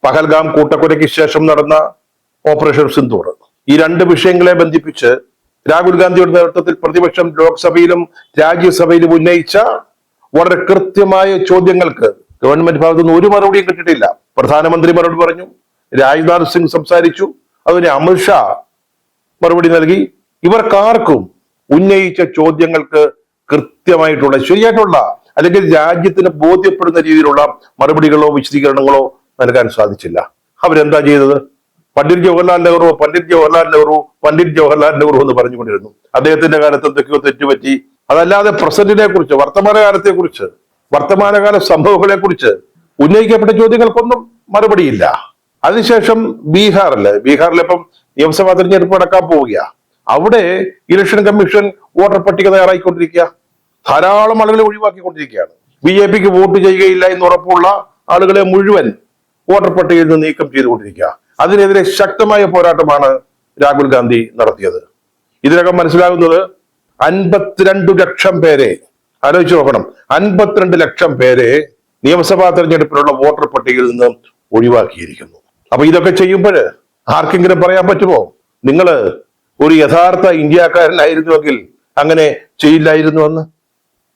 പഹൽഗാം കൂട്ടക്കൊലയ്ക്ക് ശേഷം നടന്ന ഓപ്പറേഷൻ സിന്ദൂർ, ഈ രണ്ട് വിഷയങ്ങളെ ബന്ധിപ്പിച്ച് രാഹുൽ ഗാന്ധിയുടെ നേതൃത്വത്തിൽ പ്രതിപക്ഷം ലോക്സഭയിലും രാജ്യസഭയിലും ഉന്നയിച്ച വളരെ കൃത്യമായ ചോദ്യങ്ങൾക്ക് ഗവൺമെന്റ് ഭാഗത്തുനിന്ന് ഒരു മറുപടിയും കിട്ടിയിട്ടില്ല. പ്രധാനമന്ത്രി മറുപടി പറഞ്ഞു, രാജ്നാഥ് സിംഗ് സംസാരിച്ചു, അതുപോലെ അമിത്ഷാ മറുപടി നൽകി. ഇവർക്കാർക്കും ഉന്നയിച്ച ചോദ്യങ്ങൾക്ക് കൃത്യമായിട്ടുള്ള ശരിയായിട്ടുള്ള അല്ലെങ്കിൽ രാജ്യത്തിന് ബോധ്യപ്പെടുന്ന രീതിയിലുള്ള മറുപടികളോ വിശദീകരണങ്ങളോ നൽകാൻ സാധിച്ചില്ല. അവരെന്താ ചെയ്തത്? പണ്ഡിറ്റ് ജവഹർലാൽ നെഹ്റു എന്ന് പറഞ്ഞുകൊണ്ടിരുന്നു. അദ്ദേഹത്തിന്റെ കാലത്ത് എന്തൊക്കെയോ തെറ്റുപറ്റി. അതല്ലാതെ പ്രസന്റിനെ കുറിച്ച്, വർത്തമാനകാലത്തെ കുറിച്ച്, വർത്തമാനകാല സംഭവങ്ങളെ കുറിച്ച് ഉന്നയിക്കപ്പെട്ട ചോദ്യങ്ങൾക്കൊന്നും മറുപടിയില്ല. അതിനുശേഷം ബീഹാറിൽ ഇപ്പം നിയമസഭാ തെരഞ്ഞെടുപ്പ് നടക്കാൻ പോവുക. അവിടെ ഇലക്ഷൻ കമ്മീഷൻ വോട്ടർ പട്ടിക തയ്യാറായിക്കൊണ്ടിരിക്കുക. ധാരാളം ആളുകളെ ഒഴിവാക്കിക്കൊണ്ടിരിക്കുകയാണ്. BJPക്ക് വോട്ട് ചെയ്യുകയില്ല എന്ന് ഉറപ്പുള്ള ആളുകളെ മുഴുവൻ വോട്ടർ പട്ടികയിൽ നിന്ന് നീക്കം ചെയ്തുകൊണ്ടിരിക്കുക. അതിനെതിരെ ശക്തമായ പോരാട്ടമാണ് രാഹുൽ ഗാന്ധി നടത്തിയത്. ഇതിനകം മനസ്സിലാകുന്നത് 52 ലക്ഷം പേരെ, ആലോചിച്ച് നോക്കണം, 52 ലക്ഷം പേരെ നിയമസഭാ തെരഞ്ഞെടുപ്പിലുള്ള വോട്ടർ പട്ടികയിൽ നിന്ന് ഒഴിവാക്കിയിരിക്കുന്നു. അപ്പൊ ഇതൊക്കെ ചെയ്യുമ്പോൾ ആർക്കെങ്കിലും പറയാൻ പറ്റുമോ നിങ്ങൾ ഒരു യഥാർത്ഥ ഇന്ത്യക്കാരനായിരുന്നുവെങ്കിൽ അങ്ങനെ ചെയ്യില്ലായിരുന്നു എന്ന്?